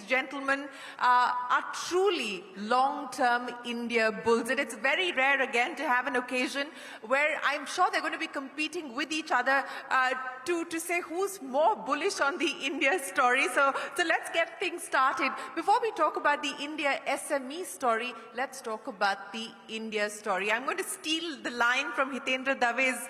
gentlemen, are truly long-term India bulls. And it's very rare again to have an occasion where I'm sure they're going to be competing with each other to say who's more bullish on the India story. So let's get things started. Before we talk about the India SME story, let's talk about the India story. I'm going to steal the line from Hitendra Dave's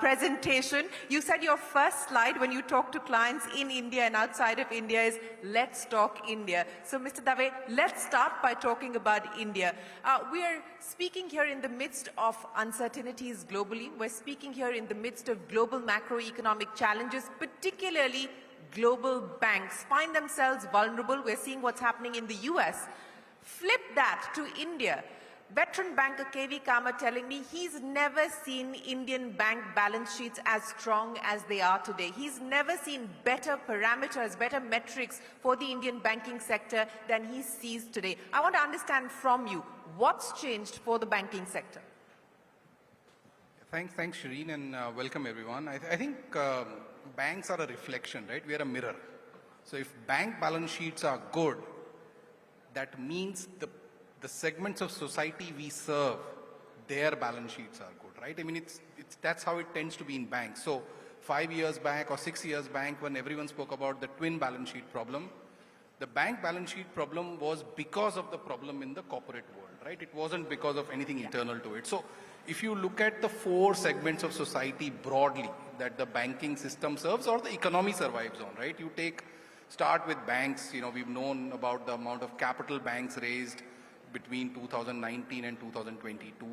presentation. You said your first slide when you talk to clients in India and outside of India is let's talk India. So Mr. Dave, let's start by talking about India. We are speaking here in the midst of uncertainties globally. We're speaking here in the midst of global macroeconomic challenges, particularly global banks find themselves vulnerable. We're seeing what's happening in the US. Flip that to India. Veteran banker KV Kama telling me he's never seen Indian bank balance sheets as strong as they are today. He's never seen better parameters, better metrics for the Indian banking sector than he sees today. I want to understand from you, what's changed for the banking sector? Thanks Shereen, and welcome everyone. I think banks are a reflection, right? We are a mirror. So if bank balance sheets are good, that means the segments of society we serve, their balance sheets are good, right? I mean, that's how it tends to be in banks. So 5 years back or 6 years back, when everyone spoke about the twin balance sheet problem, the bank balance sheet problem was because of the problem in the corporate world, right? It wasn't because of anything internal to it. So if you look at the 4 segments of society broadly that the banking system serves or the economy survives on, right? You start with banks. You know, we've known about the amount of capital banks raised between 2019 and 2022.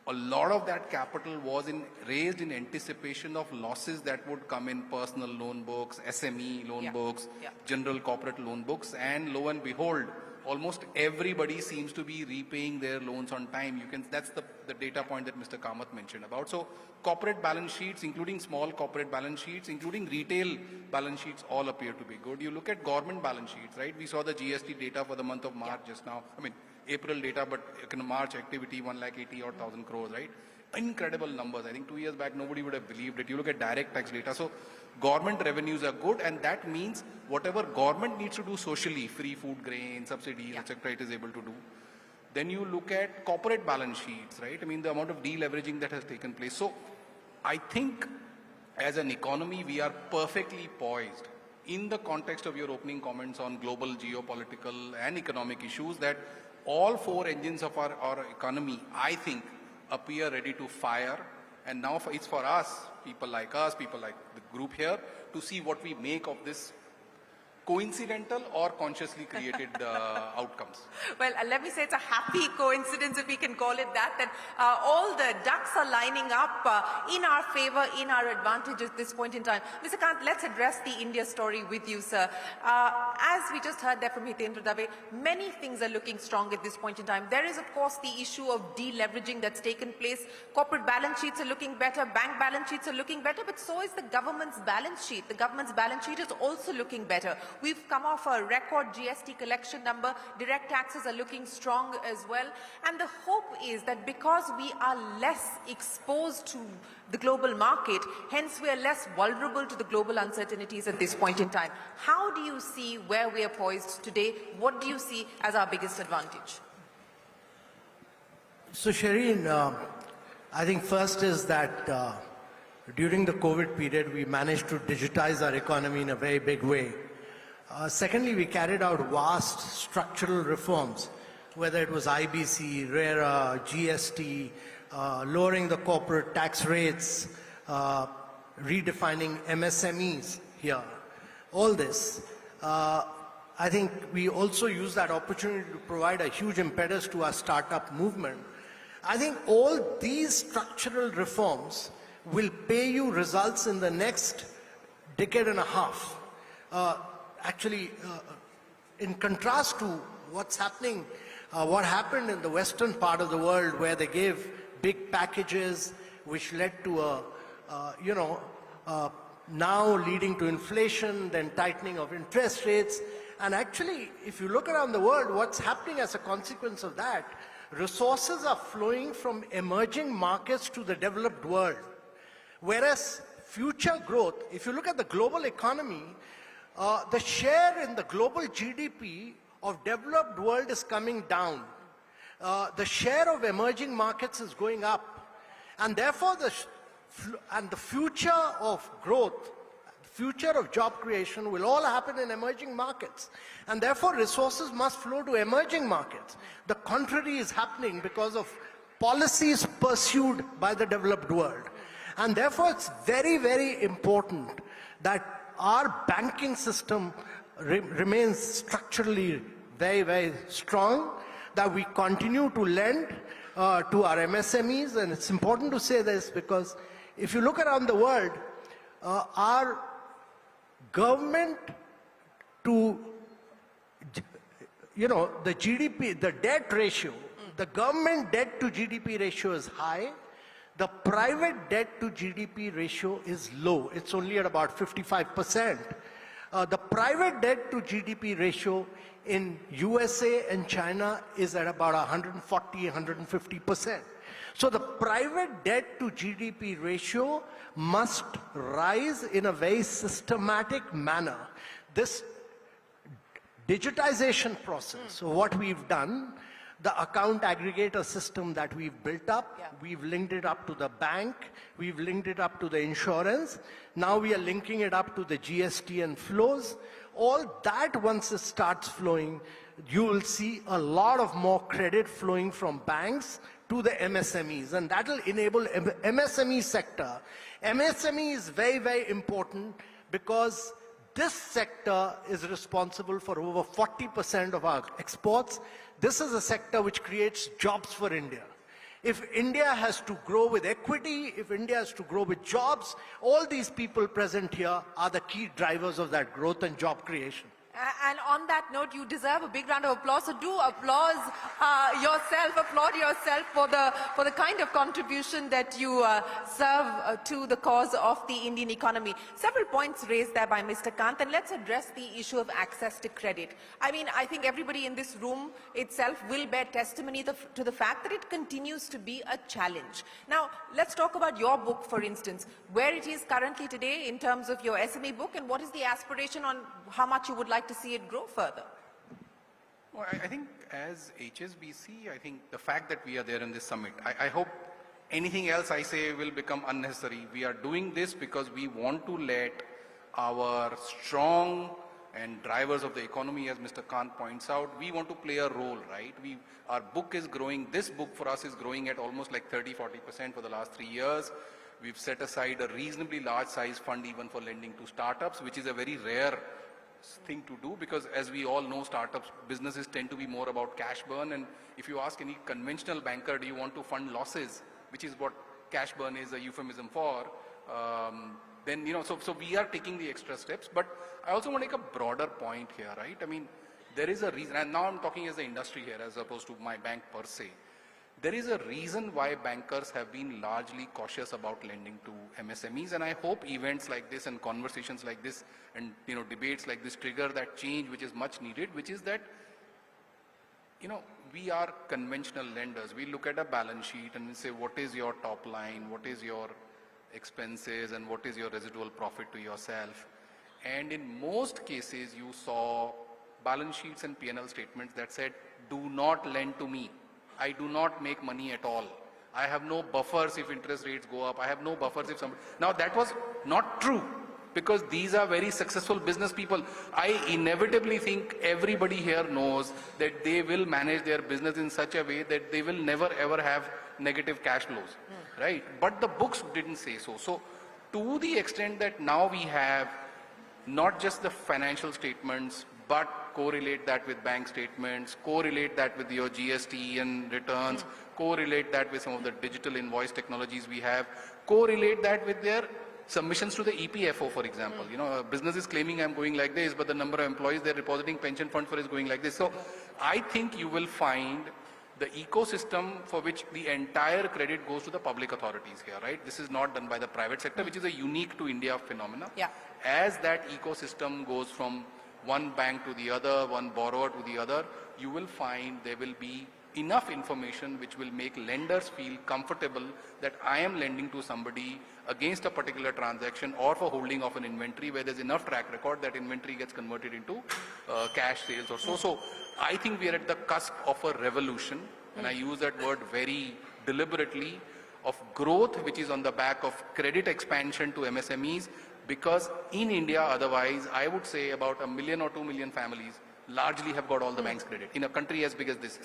A lot of that capital was raised in anticipation of losses that would come in personal loan books, SME loan books, general corporate loan books, and lo and behold, almost everybody seems to be repaying their loans on time. That's the data point that Mr. Kamath mentioned about. So corporate balance sheets, including small corporate balance sheets, including retail balance sheets, all appear to be good. You look at government balance sheets, right? We saw the GST data for the month of March just now. I mean, April data, but in March activity, 1,80,000 crores, right? Incredible numbers. I think 2 years back, nobody would have believed it. You look at direct tax data. So government revenues are good, and that means whatever government needs to do socially, free food, grain, subsidies, etc., it is able to do. Then you look at corporate balance sheets, right? I mean, the amount of deleveraging that has taken place. So I think as an economy, we are perfectly poised in the context of your opening comments on global geopolitical and economic issues that all 4 engines of our economy, I think, appear ready to fire. And now it's for us, people like the group here, to see what we make of this coincidental or consciously created outcomes. Well, let me say it's a happy coincidence, if we can call it that all the ducks are lining up in our favor, in our advantage at this point in time. Mr. Kant, let's address the India story with you, sir. As we just heard there from Hitendra Dave, many things are looking strong at this point in time. There is, of course, the issue of deleveraging that's taken place. Corporate balance sheets are looking better, bank balance sheets are looking better, but so is the government's balance sheet. The government's balance sheet is also looking better. We've come off a record GST collection number. Direct taxes are looking strong as well. And the hope is that because we are less exposed to the global market, hence we are less vulnerable to the global uncertainties at this point in time. How do you see where we are poised today? What do you see as our biggest advantage? So Shereen, I think first is that during the COVID period, we managed to digitize our economy in a very big way. Secondly, we carried out vast structural reforms, whether it was IBC, RERA, GST, lowering the corporate tax rates, redefining MSMEs here. All this. I think we also use that opportunity to provide a huge impetus to our startup movement. I think all these structural reforms will pay you results in the next decade and a half. Actually, in contrast to what's happening, what happened in the western part of the world, where they gave big packages, which led to now leading to inflation, then tightening of interest rates. And actually, if you look around the world, what's happening as a consequence of that, resources are flowing from emerging markets to the developed world. Whereas future growth, if you look at the global economy, the share in the global GDP of developed world is coming down. The share of emerging markets is going up. And therefore, the future of growth, future of job creation will all happen in emerging markets. And therefore, resources must flow to emerging markets. The contrary is happening because of policies pursued by the developed world. And therefore, it's very, very important that our banking system remains structurally very, very strong, that we continue to lend to our MSMEs. And it's important to say this because if you look around the world, our government to, the GDP, the debt ratio, the government debt to GDP ratio is high. The private debt to GDP ratio is low. It's only at about 55%. The private debt to GDP ratio in USA and China is at about 140, 150%. So the private debt to GDP ratio must rise in a very systematic manner. This digitization process, so what we've done, the account aggregator system that we've built up, we've linked it up to the bank, we've linked it up to the insurance, now we are linking it up to the GST and flows. All that, once it starts flowing, you will see a lot of more credit flowing from banks to the MSMEs, and that will enable MSME sector. MSME is very, very important because this sector is responsible for over 40% of our exports. This is a sector which creates jobs for India. If India has to grow with equity, if India has to grow with jobs, all these people present here are the key drivers of that growth and job creation. And on that note, you deserve a big round of applause. So do applaud yourself for the kind of contribution that you serve to the cause of the Indian economy. Several points raised there by Mr. Kant, and let's address the issue of access to credit. I mean, I think everybody in this room itself will bear testimony to the fact that it continues to be a challenge. Now, let's talk about your book, for instance, where it is currently today in terms of your SME book, and what is the aspiration on how much you would like to see it grow further? Well, I think as HSBC, I think the fact that we are there in this summit, I hope anything else I say will become unnecessary. We are doing this because we want to let our strong and drivers of the economy, as Mr. Kant points out, we want to play a role, right? Our book is growing, this book for us is growing at almost like 30-40% for the last 3 years. We've set aside a reasonably large size fund even for lending to startups, which is a very rare thing to do because, as we all know, startups businesses tend to be more about cash burn, and if you ask any conventional banker, do you want to fund losses, which is what cash burn is a euphemism for, then so we are taking the extra steps. But I also want to make a broader point here, right? I mean, there is a reason, and now I'm talking as the industry here as opposed to my bank per se. There is a reason why bankers have been largely cautious about lending to MSMEs, and I hope events like this and conversations like this and debates like this trigger that change which is much needed, which is that we are conventional lenders. We look at a balance sheet and we say, what is your top line, what is your expenses, and what is your residual profit to yourself. And in most cases you saw balance sheets and P&L statements that said, do not lend to me. I do not make money at all. I have no buffers if interest rates go up. I have no buffers if some... Now that was not true because these are very successful business people. I inevitably think everybody here knows that they will manage their business in such a way that they will never ever have negative cash flows, right? But the books didn't say so. So to the extent that now we have not just the financial statements, but correlate that with bank statements, correlate that with your GST and returns, correlate that with some of the digital invoice technologies we have, correlate that with their submissions to the EPFO, for example. A business is claiming I'm going like this, but the number of employees they're depositing pension fund for is going like this. So I think you will find the ecosystem for which the entire credit goes to the public authorities here, right? This is not done by the private sector, which is a unique to India phenomena. Yeah. As that ecosystem goes from one bank to the other, one borrower to the other, you will find there will be enough information which will make lenders feel comfortable that I am lending to somebody against a particular transaction or for holding of an inventory where there's enough track record that inventory gets converted into cash sales or so. So I think we are at the cusp of a revolution, and I use that word very deliberately, of growth which is on the back of credit expansion to MSMEs, because in India otherwise I would say about 1 million or 2 million families largely have got all the bank's credit in a country as big as this.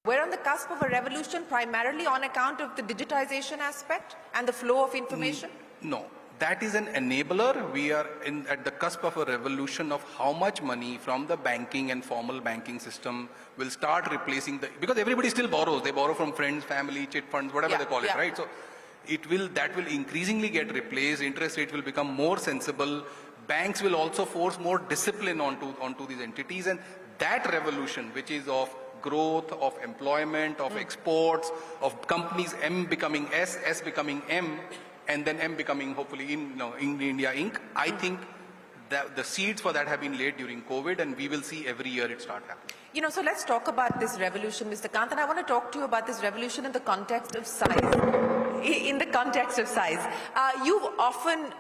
We're on the cusp of a revolution primarily on account of the digitization aspect and the flow of information? No. that is an enabler. We are at the cusp of a revolution of how much money from the banking and formal banking system will start replacing because everybody still borrows. They borrow from friends, family, chit funds, whatever they call it, right? So that will increasingly get replaced. Interest rates will become more sensible. Banks will also force more discipline onto these entities, and that revolution, which is of growth, of employment, of exports, of companies M becoming S, S becoming M, and then M becoming hopefully in India Inc. I think that the seeds for that have been laid during COVID, and we will see every year it start happening. So let's talk about this revolution, Mr. Kant, and I want to talk to you about this revolution in the context of size. In the context of size, you've often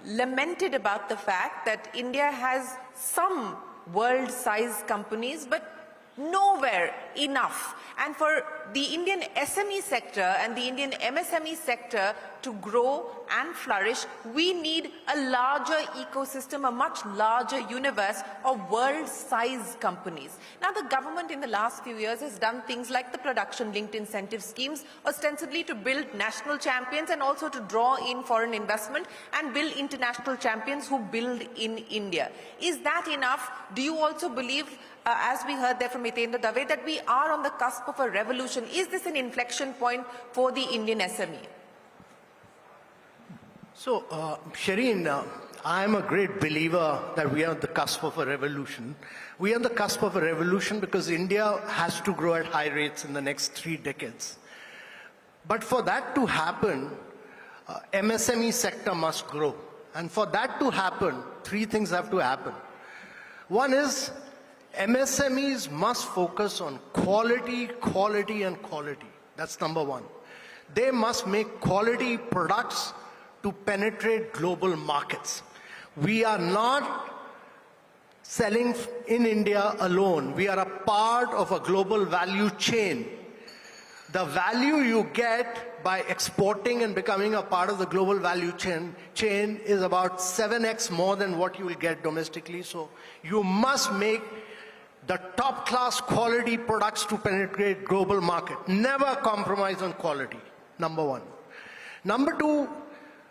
lamented about the fact that India has some world-sized companies, but nowhere enough. And for the Indian SME sector and the Indian MSME sector to grow and flourish, we need a larger ecosystem, a much larger universe of world-sized companies. Now, the government in the last few years has done things like the production-linked incentive schemes, ostensibly to build national champions and also to draw in foreign investment and build international champions who build in India. Is that enough? Do you also believe, as we heard there from Hitendra Dave, that we are on the cusp of a revolution? Is this an inflection point for the Indian SME? So, Shereen, I am a great believer that we are at the cusp of a revolution. We are on the cusp of a revolution because India has to grow at high rates in the next 3 decades. But for that to happen, MSME sector must grow. And for that to happen, 3 things have to happen. One is MSMEs must focus on quality, quality, and quality. That's number 1. They must make quality products to penetrate global markets. We are not selling in India alone. We are a part of a global value chain. The value you get by exporting and becoming a part of the global value chain is about 7x more than what you will get domestically. So you must make the top-class quality products to penetrate global market. Never compromise on quality, number 1. Number 2,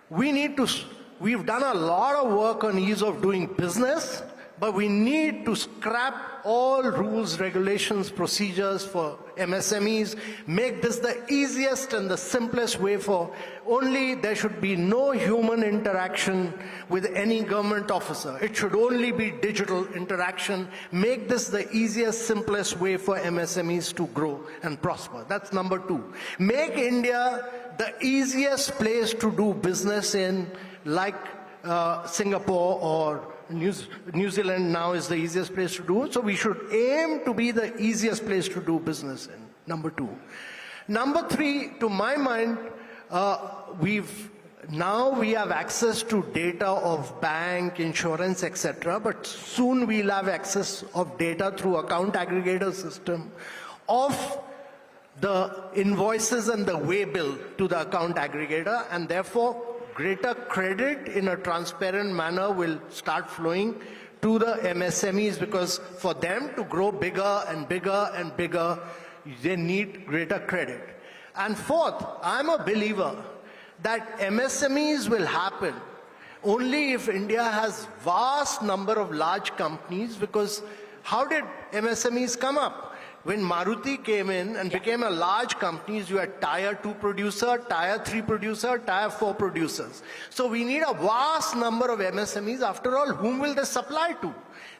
we've done a lot of work on ease of doing business, but we need to scrap all rules, regulations, procedures for MSMEs, make this the easiest and the simplest way there should be no human interaction with any government officer. It should only be digital interaction. Make this the easiest, simplest way for MSMEs to grow and prosper. That's number 2. Make India the easiest place to do business in, like Singapore or New Zealand now is the easiest place to do it. So we should aim to be the easiest place to do business in, number 2. Number 3, to my mind, we have access to data of bank, insurance, etc. But soon we'll have access of data through account aggregator system of the invoices and the way bill to the account aggregator, and therefore greater credit in a transparent manner will start flowing to the MSMEs, because for them to grow bigger and bigger and bigger, they need greater credit. And 4th, I'm a believer that MSMEs will happen only if India has vast number of large companies, because how did MSMEs come up? When Maruti came in and became a large company, you had Tier 2 producer, Tier 3 producer, Tier 4 producers. So we need a vast number of MSMEs. After all, whom will they supply to?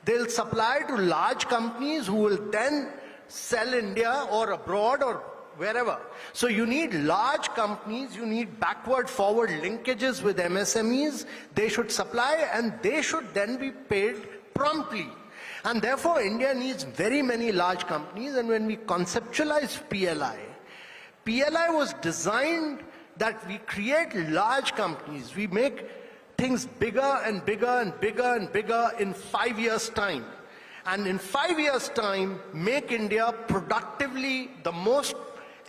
They'll supply to large companies who will then sell India or abroad or wherever. So you need large companies, you need backward-forward linkages with MSMEs. They should supply and they should then be paid promptly. And therefore, India needs very many large companies. And when we conceptualize PLI was designed that we create large companies. We make things bigger and bigger and bigger and bigger in 5 years' time. And in 5 years' time, make India productively the most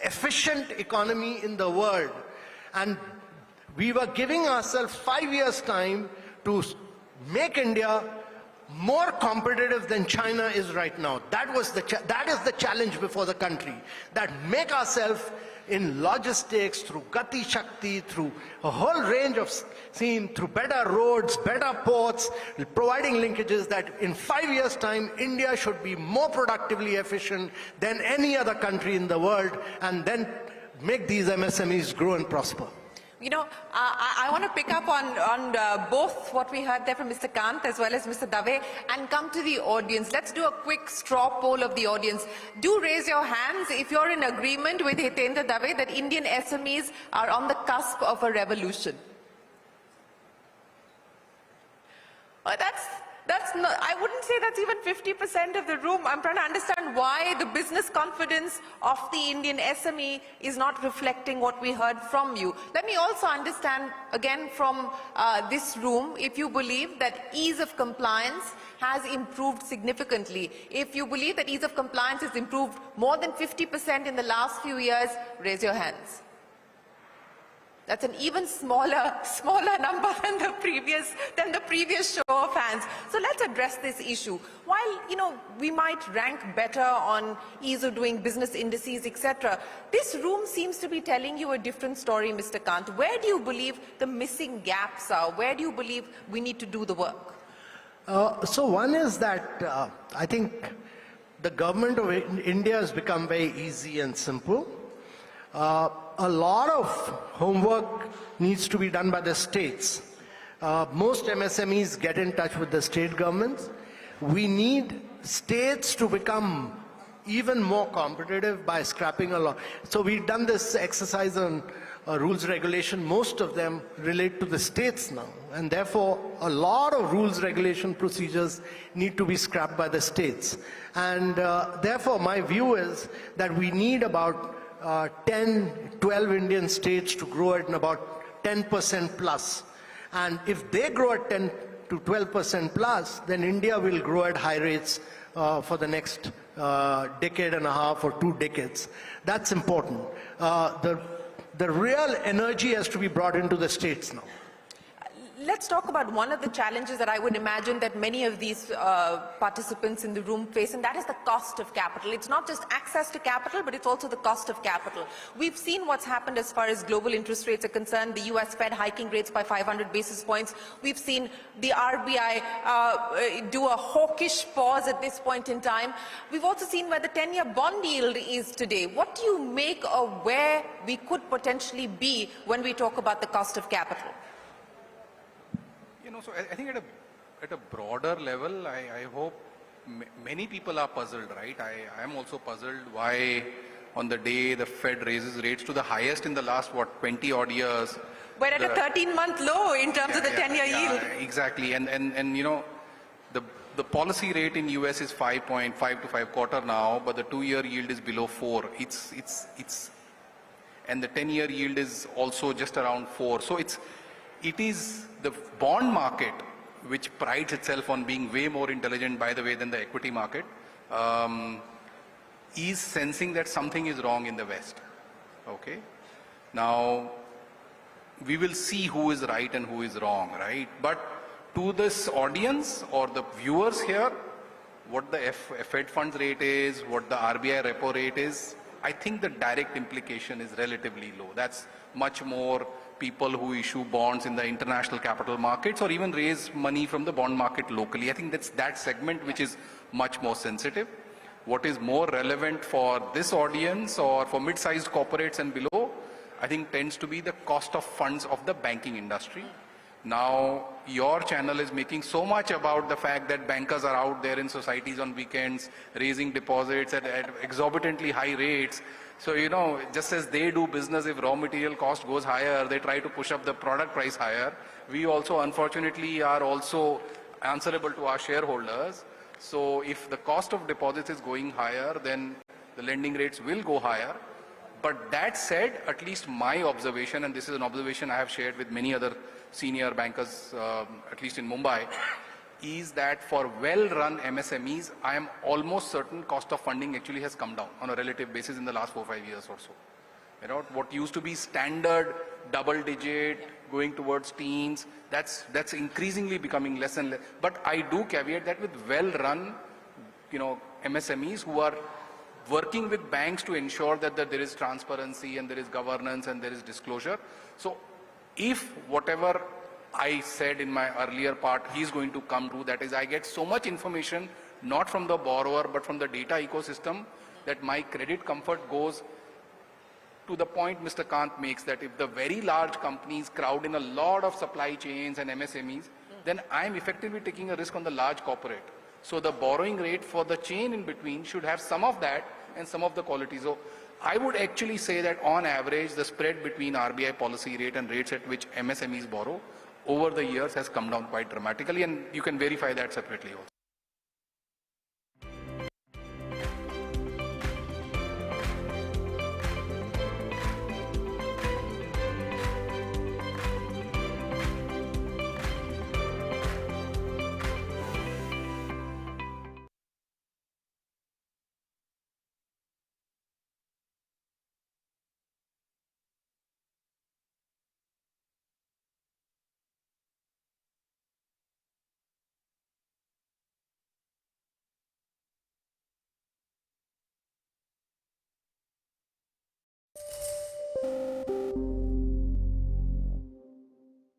efficient economy in the world. And we were giving ourselves 5 years' time to make India more competitive than China is right now. That is the challenge before the country, that make ourselves in logistics, through Gati Shakti, through a whole range of through better roads, better ports, providing linkages, that in 5 years' time, India should be more productively efficient than any other country in the world, and then make these MSMEs grow and prosper. You know, I want to pick up on both what we heard there from Mr. Kant as well as Mr. Dave and come to the audience. Let's do a quick straw poll of the audience. Do raise your hands if you're in agreement with Hitendra Dave that Indian SMEs are on the cusp of a revolution. That's not, I wouldn't say that's even 50% of the room. I'm trying to understand why the business confidence of the Indian SME is not reflecting what we heard from you. Let me also understand again from this room if you believe that ease of compliance has improved significantly. If you believe that ease of compliance has improved more than 50% in the last few years, raise your hands. That's an even smaller number than the previous show of hands. So let's address this issue. While, you know, we might rank better on ease of doing business indices, etc., this room seems to be telling you a different story, Mr. Kant. Where do you believe the missing gaps are? Where do you believe we need to do the work? So one is that I think the government of India has become very easy and simple. A lot of homework needs to be done by the states. Most MSMEs get in touch with the state governments. We need states to become even more competitive by scrapping a lot. So we've done this exercise on rules regulation. Most of them relate to the states now, and therefore a lot of rules regulation procedures need to be scrapped by the states. And therefore my view is that we need about 10, 12 Indian states to grow at about 10% plus. And if they grow at 10 to 12% plus, then India will grow at high rates for the next decade and a half or 2 decades. That's important. The real energy has to be brought into the states now. Let's talk about one of the challenges that I would imagine that many of these participants in the room face, and that is the cost of capital. It's not just access to capital, but it's also the cost of capital. We've seen what's happened as far as global interest rates are concerned. The US Fed hiking rates by 500 basis points. We've seen the RBI do a hawkish pause at this point in time. We've also seen where the 10-year bond yield is today. What do you make of where we could potentially be when we talk about the cost of capital? You know, so I think at a broader level, I hope many people are puzzled, right? I am also puzzled why on the day the Fed raises rates to the highest in the last, 20 odd years. We're at a 13-month low in terms of the 10-year yield. Exactly. And you know, the policy rate in US is 5.5 to 5.25 now, but the 2-year yield is below 4. And the 10-year yield is also just around 4. So it is the bond market, which prides itself on being way more intelligent, by the way, than the equity market, is sensing that something is wrong in the West. Okay? Now, we will see who is right and who is wrong, right? But to this audience or the viewers here, what the Fed funds rate is, what the RBI repo rate is, I think the direct implication is relatively low. That's much more people who issue bonds in the international capital markets or even raise money from the bond market locally. I think that's that segment which is much more sensitive. What is more relevant for this audience or for mid-sized corporates and below, I think tends to be the cost of funds of the banking industry. Now, your channel is making so much about the fact that bankers are out there in societies on weekends, raising deposits at exorbitantly high rates. So, you know, just as they do business, if raw material cost goes higher, they try to push up the product price higher. We also, unfortunately, are also answerable to our shareholders. So if the cost of deposits is going higher, then the lending rates will go higher. But that said, at least my observation, and this is an observation I have shared with many other senior bankers, at least in Mumbai, is that for well-run MSMEs, I am almost certain cost of funding actually has come down on a relative basis in the last 4 or 5 years or so. You know, what used to be standard double digit, going towards teens, that's increasingly becoming less and less. But I do caveat that with well-run, MSMEs who are working with banks to ensure that there is transparency and there is governance and there is disclosure. So if whatever I said in my earlier part is going to come true, that is, I get so much information, not from the borrower, but from the data ecosystem, that my credit comfort goes to the point Mr. Kant makes, that if the very large companies crowd in a lot of supply chains and MSMEs, then I'm effectively taking a risk on the large corporate. So the borrowing rate for the chain in between should have some of that and some of the quality. So I would actually say that on average, the spread between RBI policy rate and rates at which MSMEs borrow over the years has come down quite dramatically, and you can verify that separately also.